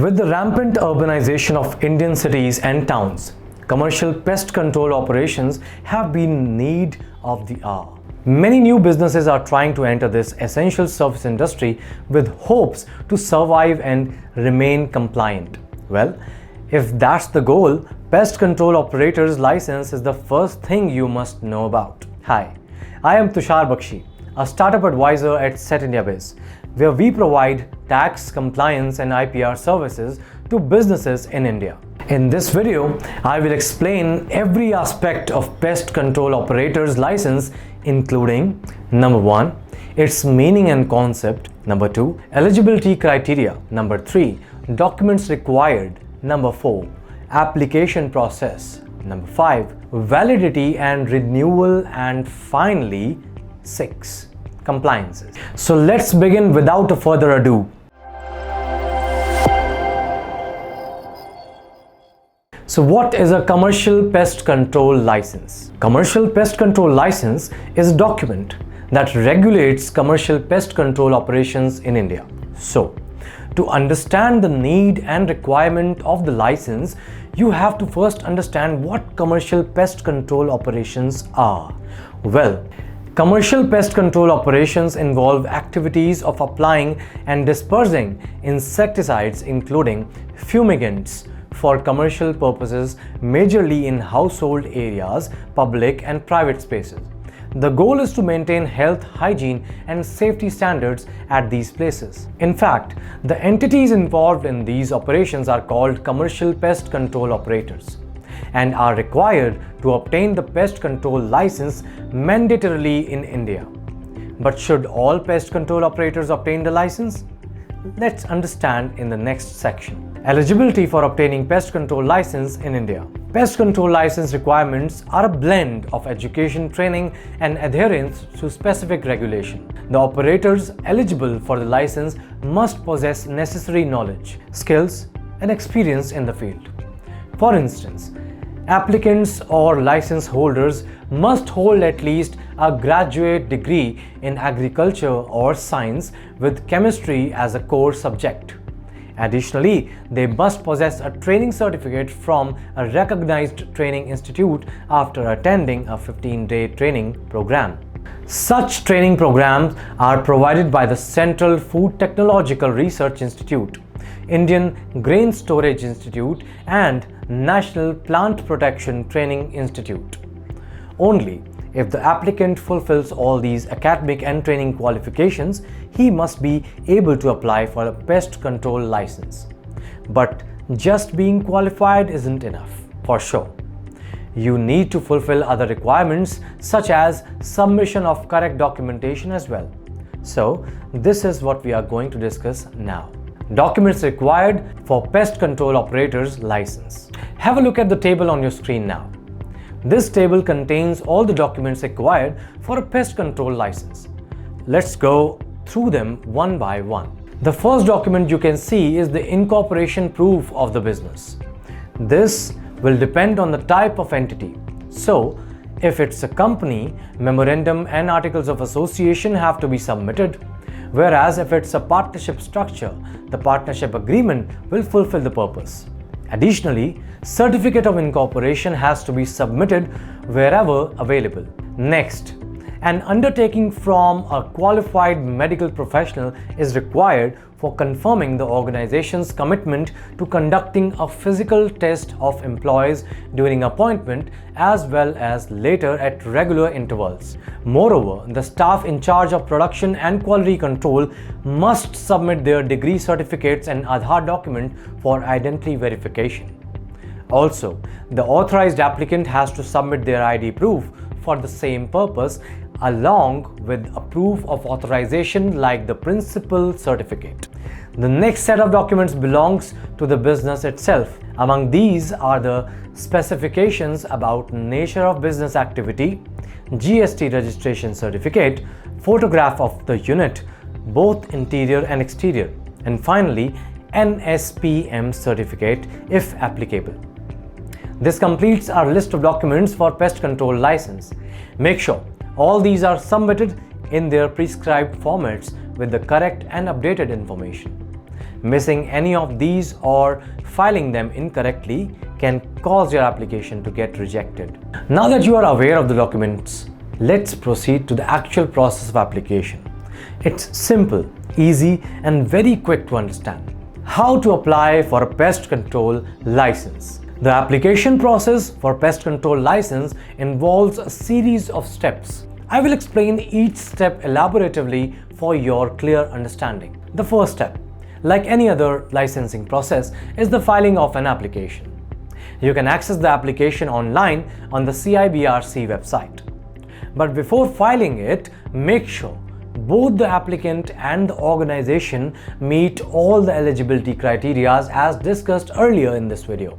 With the rampant urbanization of Indian cities and towns, commercial pest control operations have been in need of the hour. Many new businesses are trying to enter this essential service industry with hopes to survive and remain compliant. Well, if that's the goal, pest control operator's license is the first thing you must know about. Hi, I am Tushar Bakshi, a startup advisor at SETINDIABIZ, where we provide tax, compliance and IPR services to businesses in India. In this video, I will explain every aspect of pest control operator's license, including number 1, its meaning and concept, number 2, eligibility criteria, number 3, documents required, number 4, application process, number 5, validity and renewal, and finally 6, compliances. So let's begin without a further ado. So what is a commercial pest control license? Commercial pest control license is a document that regulates commercial pest control operations in India. So, to understand the need and requirement of the license, you have to first understand what commercial pest control operations are. Well, commercial pest control operations involve activities of applying and dispersing insecticides, including fumigants, for commercial purposes, majorly in household areas, public and private spaces. The goal is to maintain health, hygiene and safety standards at these places. In fact, the entities involved in these operations are called commercial pest control operators and are required to obtain the pest control license mandatorily in India. But should all pest control operators obtain the license? Let's understand in the next section. Eligibility for obtaining pest control license in India. Pest control license requirements are a blend of education, training and adherence to specific regulation. The operators eligible for the license must possess necessary knowledge, skills and experience in the field. For instance, applicants or license holders must hold at least a graduate degree in agriculture or science with chemistry as a core subject. Additionally, they must possess a training certificate from a recognized training institute after attending a 15-day training program. Such training programs are provided by the Central Food Technological Research Institute, Indian Grain Storage Institute and National Plant Protection Training Institute. Only if the applicant fulfills all these academic and training qualifications, he must be able to apply for a pest control license. But just being qualified isn't enough, for sure. You need to fulfill other requirements such as submission of correct documentation as well. So, this is what we are going to discuss now. Documents required for pest control operator's license. Have a look at the table on your screen now. This table contains all the documents required for a pest control license. Let's go through them one by one. The first document you can see is the incorporation proof of the business. This will depend on the type of entity. So, if it's a company, memorandum and articles of association have to be submitted, whereas if it's a partnership structure, the partnership agreement will fulfill the purpose. Additionally, certificate of incorporation has to be submitted wherever available. Next, an undertaking from a qualified medical professional is required for confirming the organization's commitment to conducting a physical test of employees during appointment as well as later at regular intervals. Moreover, the staff in charge of production and quality control must submit their degree certificates and Aadhaar document for identity verification. Also, the authorized applicant has to submit their ID proof for the same purpose along with a proof of authorization like the principal certificate. The next set of documents belongs to the business itself. Among these are the specifications about nature of business activity, GST registration certificate, photograph of the unit, both interior and exterior, and finally NSPM certificate if applicable. This completes our list of documents for pest control license. Make sure all these are submitted in their prescribed formats with the correct and updated information. Missing any of these or filing them incorrectly can cause your application to get rejected. Now that you are aware of the documents, let's proceed to the actual process of application. It's simple, easy, and very quick to understand. How to apply for a pest control license. The application process for pest control license involves a series of steps. I will explain each step elaboratively for your clear understanding. The first step, like any other licensing process, is the filing of an application. You can access the application online on the CIBRC website. But before filing it, make sure both the applicant and the organization meet all the eligibility criteria as discussed earlier in this video.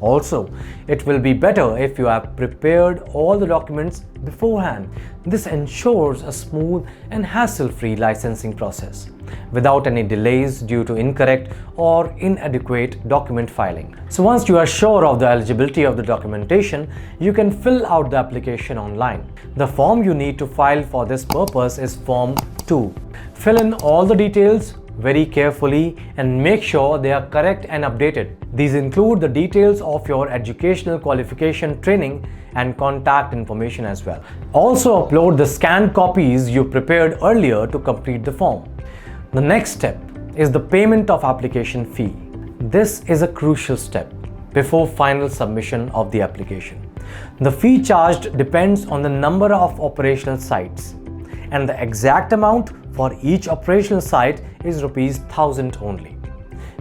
Also, it will be better if you have prepared all the documents beforehand. This ensures a smooth and hassle-free licensing process without any delays due to incorrect or inadequate document filing. So once you are sure of the eligibility of the documentation, you can fill out the application online. The form you need to file for this purpose is Form 2. Fill in all the details very carefully and make sure they are correct and updated. These include the details of your educational qualification, training, and contact information as well. Also upload the scanned copies you prepared earlier to complete the form. The next step is the payment of application fee. This is a crucial step before final submission of the application. The fee charged depends on the number of operational sites, and the exact amount for each operational site is ₹1,000 only.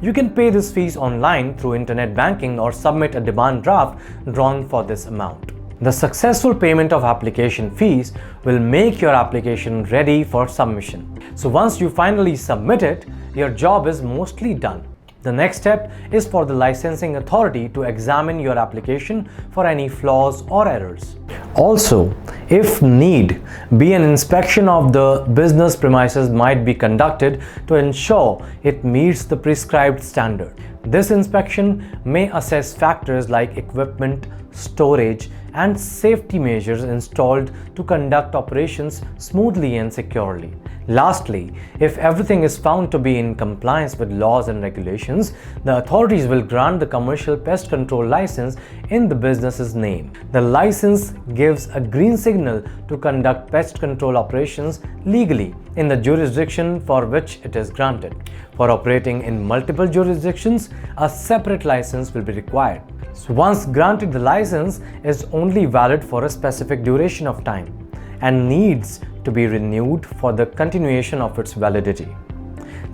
You can pay this fees online through internet banking or submit a demand draft drawn for this amount. The successful payment of application fees will make your application ready for submission. So once you finally submit it, your job is mostly done. The next step is for the licensing authority to examine your application for any flaws or errors. Also, if need be, an inspection of the business premises might be conducted to ensure it meets the prescribed standard. This inspection may assess factors like equipment, storage, and safety measures installed to conduct operations smoothly and securely. Lastly, if everything is found to be in compliance with laws and regulations, the authorities will grant the commercial pest control license in the business's name. The license gives a green signal to conduct pest control operations legally in the jurisdiction for which it is granted. For operating in multiple jurisdictions, a separate license will be required. So once granted, the license is only valid for a specific duration of time and needs to be renewed for the continuation of its validity.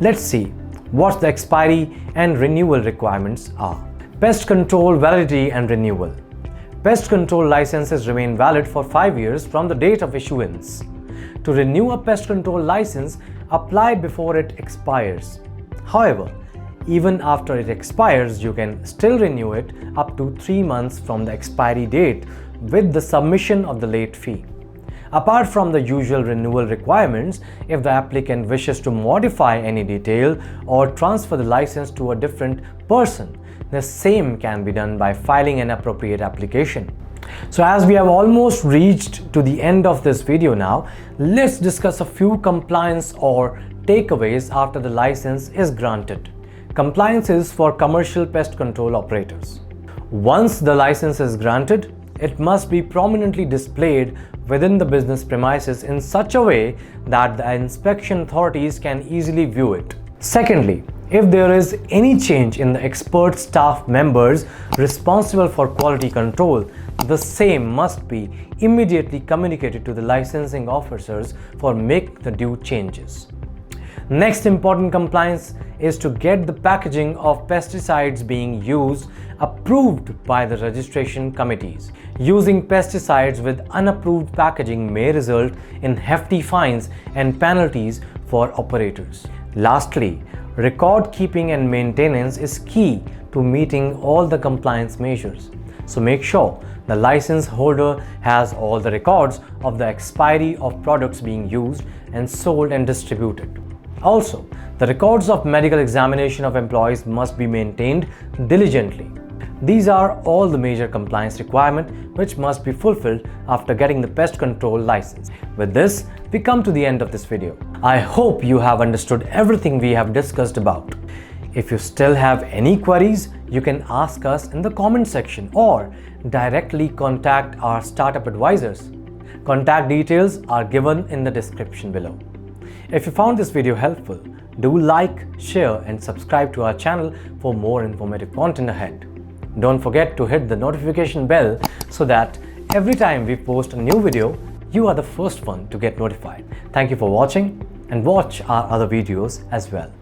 Let's see what the expiry and renewal requirements are. Pest control validity and renewal. Pest control licenses remain valid for 5 years from the date of issuance. To renew a pest control license, apply before it expires. However, even after it expires, you can still renew it up to 3 months from the expiry date with the submission of the late fee. Apart from the usual renewal requirements, if the applicant wishes to modify any detail or transfer the license to a different person, the same can be done by filing an appropriate application. So as we have almost reached to the end of this video now, let's discuss a few compliance or takeaways after the license is granted. Compliances for commercial pest control operators. Once the license is granted, it must be prominently displayed within the business premises in such a way that the inspection authorities can easily view it. Secondly, if there is any change in the expert staff members responsible for quality control, the same must be immediately communicated to the licensing officers for make the due changes. Next important compliance is to get the packaging of pesticides being used approved by the registration committees. Using pesticides with unapproved packaging may result in hefty fines and penalties for operators. Lastly, record keeping and maintenance is key to meeting all the compliance measures. So make sure the license holder has all the records of the expiry of products being used and sold and distributed. Also, the records of medical examination of employees must be maintained diligently. These are all the major compliance requirements which must be fulfilled after getting the pest control license. With this, we come to the end of this video. I hope you have understood everything we have discussed about. If you still have any queries, you can ask us in the comment section or directly contact our startup advisors. Contact details are given in the description below. If you found this video helpful, do like, share and subscribe to our channel for more informative content ahead. Don't forget to hit the notification bell so that every time we post a new video, you are the first one to get notified. Thank you for watching and watch our other videos as well.